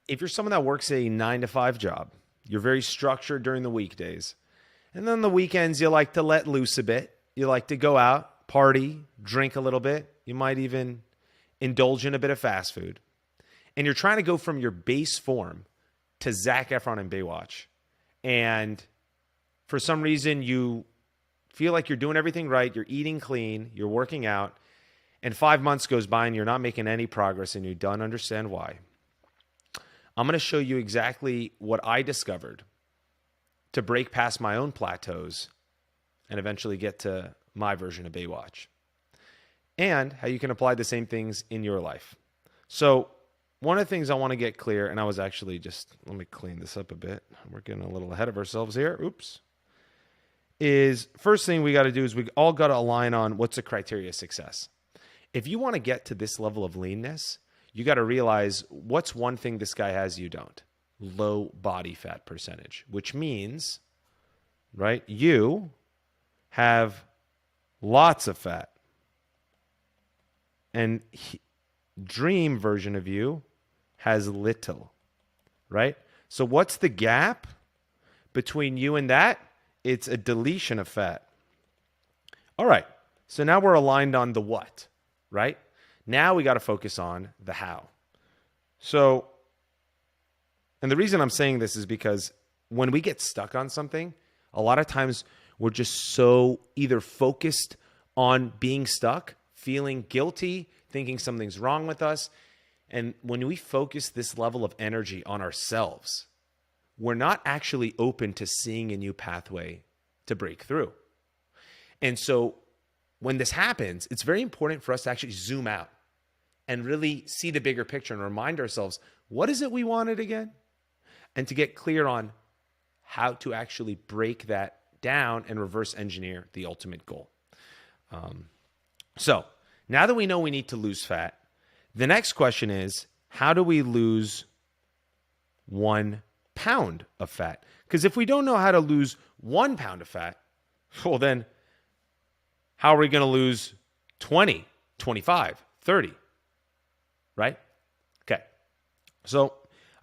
if you're someone that works a 9 to 5 job, you're very structured during the weekdays. And then the weekends, you like to let loose a bit. You like to go out, party, drink a little bit. You might even indulge in a bit of fast food. And you're trying to go from your base form to Zac Efron and Baywatch. And for some reason, you feel like you're doing everything right. You're eating clean. You're working out. And 5 months goes by and you're not making any progress and you don't understand why. I'm going to show you exactly what I discovered to break past my own plateaus and eventually get to my version of Baywatch. And how you can apply the same things in your life. So one of the things I want to get clear, and I was actually let me clean this up a bit. We're getting a little ahead of ourselves here. Oops. Is first thing we got to do is we all got to align on what's the criteria of success. If you want to get to this level of leanness, you got to realize what's one thing this guy has you don't. Low body fat percentage, which means, right, you have lots of fat. And dream version of you has little, right? So what's the gap between you and that? It's a deletion of fat. All right, so now we're aligned on the what, right? Now we got to focus on the how. So, and the reason I'm saying this is because when we get stuck on something, a lot of times we're just so either focused on being stuck, feeling guilty, thinking something's wrong with us. And when we focus this level of energy on ourselves, we're not actually open to seeing a new pathway to break through. And so when this happens, it's very important for us to actually zoom out and really see the bigger picture and remind ourselves, what is it we wanted again? And to get clear on how to actually break that down and reverse engineer the ultimate goal. So now that we know we need to lose fat, the next question is, how do we lose 1 pound of fat? Because if we don't know how to lose 1 pound of fat, well then, how are we going to lose 20, 25, 30? Right? Okay. So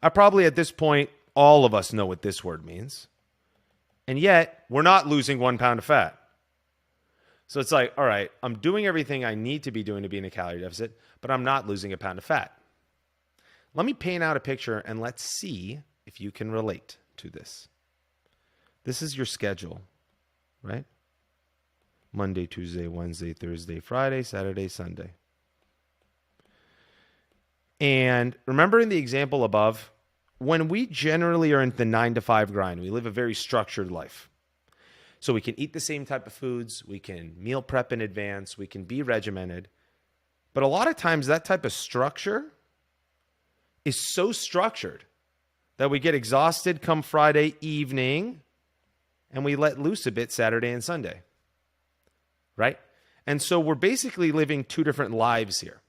I probably at this point, all of us know what this word means. And yet, we're not losing 1 pound of fat. So it's like, all right, I'm doing everything I need to be doing to be in a calorie deficit, but I'm not losing a pound of fat. Let me paint out a picture and let's see if you can relate to this. This is your schedule, right? Monday, Tuesday, Wednesday, Thursday, Friday, Saturday, Sunday. And remember in the example above, when we generally are in the 9 to 5 grind, we live a very structured life. So we can eat the same type of foods, we can meal prep in advance, we can be regimented. But a lot of times that type of structure is so structured that we get exhausted come Friday evening and we let loose a bit Saturday and Sunday, right? And so we're basically living 2 different lives here.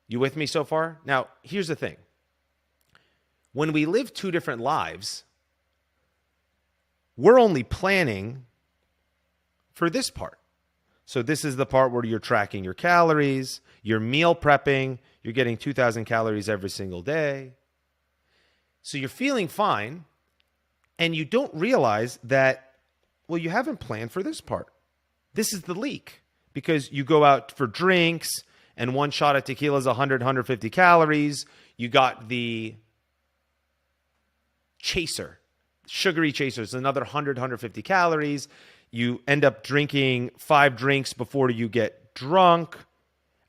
You with me so far? Now, here's the thing. When we live 2 different lives, we're only planning for this part. So this is the part where you're tracking your calories, you're meal prepping, you're getting 2,000 calories every single day. So you're feeling fine, and you don't realize that, well, you haven't planned for this part. This is the leak, because you go out for drinks, and 1 shot of tequila is 100, 150 calories. You got the chaser, sugary chaser, is another 100, 150 calories. You end up drinking 5 drinks before you get drunk.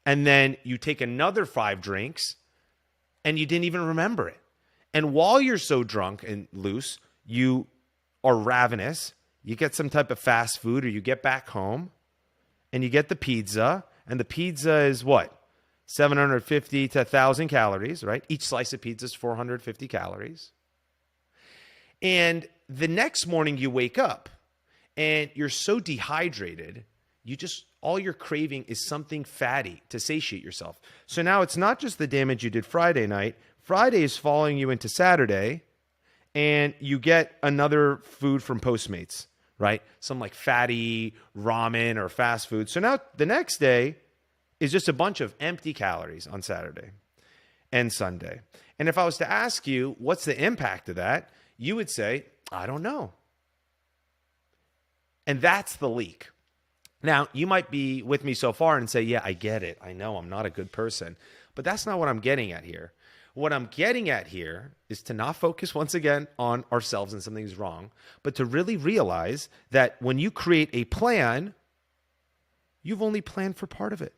And then you take another 5 drinks and you didn't even remember it. And while you're so drunk and loose, you are ravenous. You get some type of fast food or you get back home and you get the pizza. And the pizza is what? 750 to 1,000 calories, right? Each slice of pizza is 450 calories. And the next morning you wake up and you're so dehydrated, all you're craving is something fatty to satiate yourself. So now it's not just the damage you did Friday night. Friday is following you into Saturday, and you get another food from Postmates, right? Some like fatty ramen or fast food. So now the next day is just a bunch of empty calories on Saturday. and Sunday. And if I was to ask you, what's the impact of that? You would say, I don't know. And that's the leak. Now, you might be with me so far and say, yeah, I get it. I know I'm not a good person. But that's not what I'm getting at here. What I'm getting at here is to not focus once again on ourselves and something's wrong, but to really realize that when you create a plan, you've only planned for part of it.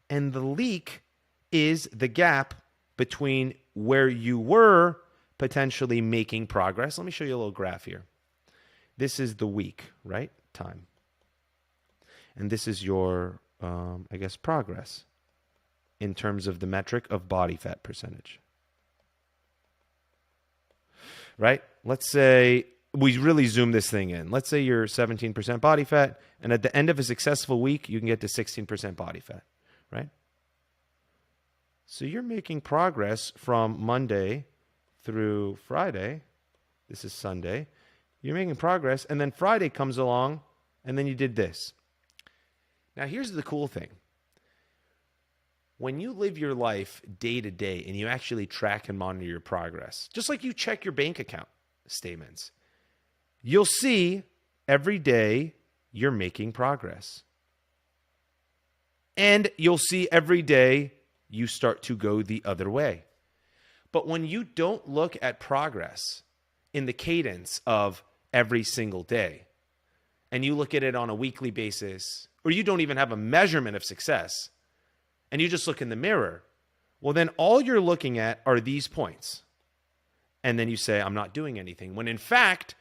And the leak is the gap between where you were potentially making progress. Let me show you a little graph here. This is the week, right? Time. And this is your, progress in terms of the metric of body fat percentage. Right? Let's say we really zoom this thing in. Let's say you're 17% body fat, and at the end of a successful week, you can get to 16% body fat, right? So you're making progress from Monday through Friday. This is Sunday. You're making progress, and then Friday comes along, and then you did this. Now, here's the cool thing. When you live your life day to day and you actually track and monitor your progress, just like you check your bank account statements, you'll see every day you're making progress. And you'll see every day you start to go the other way. But when you don't look at progress in the cadence of every single day, and you look at it on a weekly basis, or you don't even have a measurement of success, and you just look in the mirror, well, then all you're looking at are these points. And then you say, I'm not doing anything. When in fact,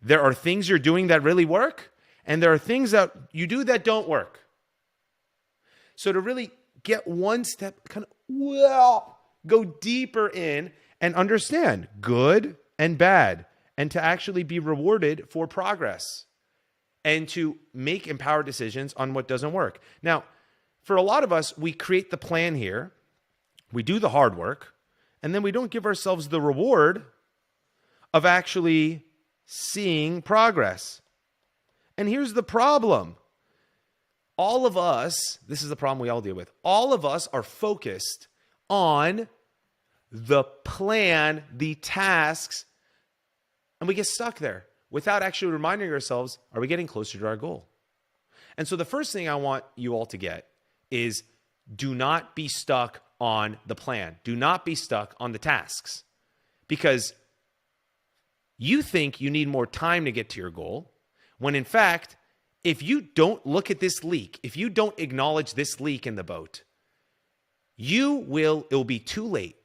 there are things you're doing that really work, and there are things that you do that don't work. So to really get one step, go deeper in and understand good and bad, and to actually be rewarded for progress and to make empowered decisions on what doesn't work. Now, for a lot of us, we create the plan here, we do the hard work, and then we don't give ourselves the reward of actually seeing progress. And here's the problem. All of us, this is the problem we all deal with, all of us are focused on the plan, the tasks, and we get stuck there without actually reminding ourselves, are we getting closer to our goal? And so the first thing I want you all to get is do not be stuck on the plan. Do not be stuck on the tasks, because you think you need more time to get to your goal, when in fact, if you don't look at this leak, if you don't acknowledge this leak in the boat, it will be too late.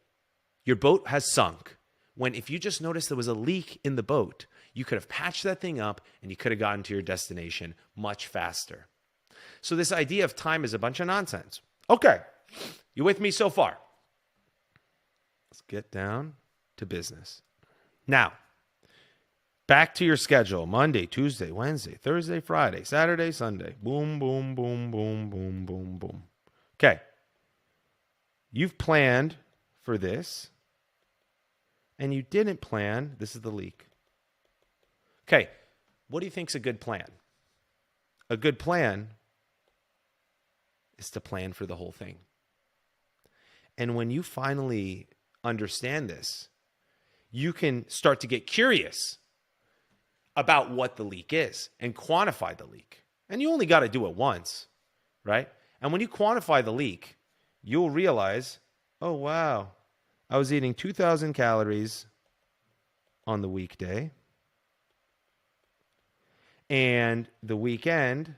Your boat has sunk. When if you just noticed there was a leak in the boat, you could have patched that thing up and you could have gotten to your destination much faster. So this idea of time is a bunch of nonsense. Okay, you with me so far? Let's get down to business. Now, back to your schedule. Monday, Tuesday, Wednesday, Thursday, Friday, Saturday, Sunday. Boom, boom, boom, boom, boom, boom, boom. Okay. You've planned for this, and you didn't plan. This is the leak. Okay. What do you think is a good plan? A good plan is to plan for the whole thing. And when you finally understand this, you can start to get curious about what the leak is and quantify the leak. And you only got to do it once, right? And when you quantify the leak, you'll realize, oh, wow, I was eating 2,000 calories on the weekday. And the weekend,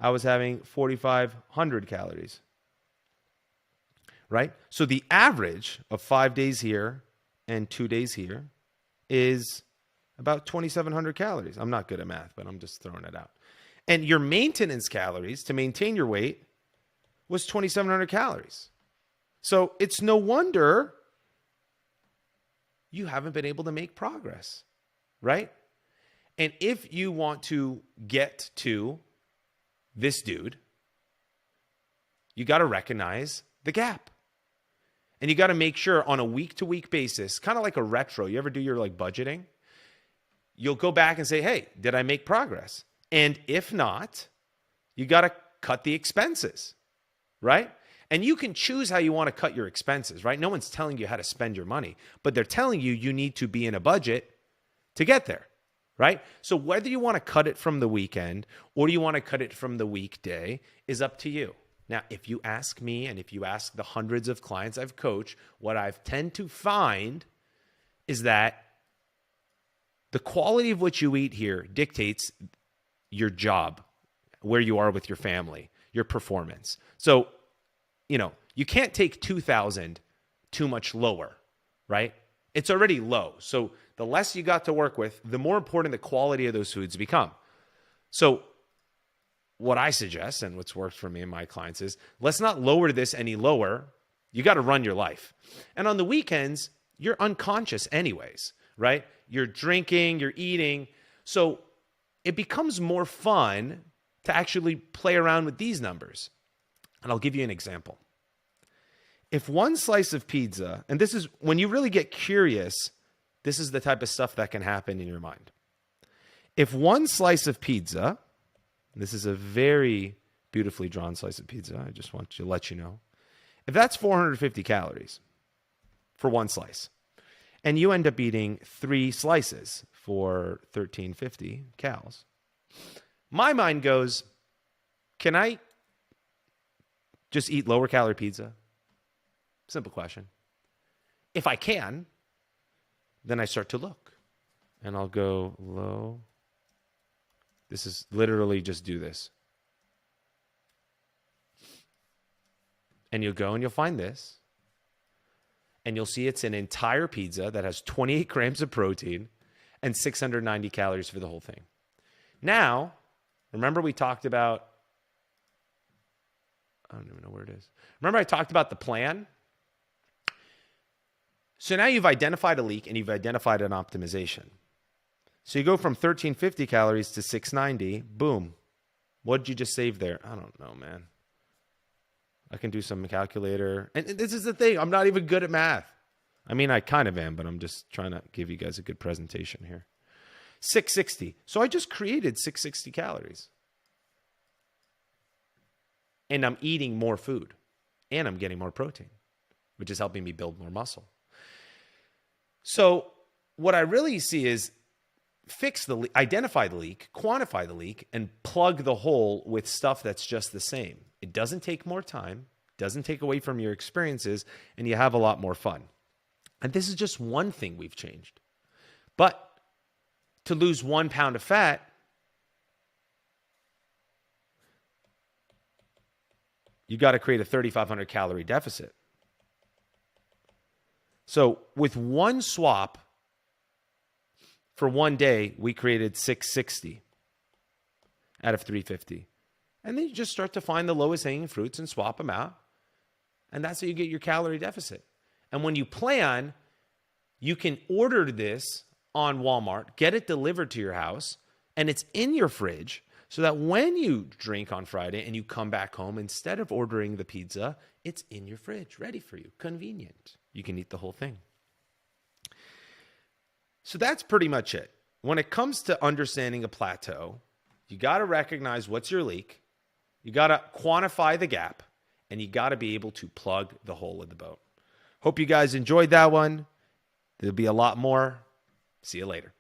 I was having 4,500 calories, right? So the average of 5 days here and 2 days here is about 2,700 calories. I'm not good at math, but I'm just throwing it out. And your maintenance calories to maintain your weight was 2,700 calories. So it's no wonder you haven't been able to make progress, right? And if you want to get to this dude, you got to recognize the gap. And you got to make sure on a week-to-week basis, kind of like a retro. You ever do your budgeting? You'll go back and say, hey, did I make progress? And if not, you got to cut the expenses, right? And you can choose how you want to cut your expenses, right? No one's telling you how to spend your money, but they're telling you you need to be in a budget to get there, right? So whether you want to cut it from the weekend or you want to cut it from the weekday is up to you. Now, if you ask me and if you ask the hundreds of clients I've coached, what I've tend to find is that the quality of what you eat here dictates your job, where you are with your family, your performance. So, you can't take 2,000 too much lower, right? It's already low. So the less you got to work with, the more important the quality of those foods become. So what I suggest, and what's worked for me and my clients, is let's not lower this any lower. You got to run your life. And on the weekends, you're unconscious anyways, right? You're drinking, you're eating. So it becomes more fun to actually play around with these numbers. And I'll give you an example. If one slice of pizza, and this is when you really get curious, this is the type of stuff that can happen in your mind. If one slice of pizza, this is a very beautifully drawn slice of pizza, I just want to let you know. If that's 450 calories for one slice, and you end up eating 3 slices for 1,350 calories, my mind goes, can I just eat lower calorie pizza? Simple question. If I can, then I start to look. And I'll go low. This is literally just do this. And you'll go and you'll find this. And you'll see it's an entire pizza that has 28 grams of protein and 690 calories for the whole thing. Now, remember we talked about, I don't even know where it is. Remember I talked about the plan? So now you've identified a leak and you've identified an optimization. So you go from 1,350 calories to 690. Boom. What did you just save there? I don't know, man. I can do some calculator. And this is the thing. I'm not even good at math. I mean, I kind of am, but I'm just trying to give you guys a good presentation here. 660. So I just created 660 calories. And I'm eating more food. And I'm getting more protein, which is helping me build more muscle. So what I really see is identify the leak, quantify the leak, and plug the hole with stuff that's just the same. It doesn't take more time, doesn't take away from your experiences, and you have a lot more fun. And this is just one thing we've changed. But to lose 1 pound of fat, you got to create a 3,500 calorie deficit. So with one swap for one day, we created 660 out of 350. And then you just start to find the lowest hanging fruits and swap them out. And that's how you get your calorie deficit. And when you plan, you can order this on Walmart, get it delivered to your house, and it's in your fridge so that when you drink on Friday and you come back home, instead of ordering the pizza, it's in your fridge, ready for you, convenient. You can eat the whole thing. So that's pretty much it. When it comes to understanding a plateau, you got to recognize what's your leak. You got to quantify the gap, and you got to be able to plug the hole in the boat. Hope you guys enjoyed that one. There'll be a lot more. See you later.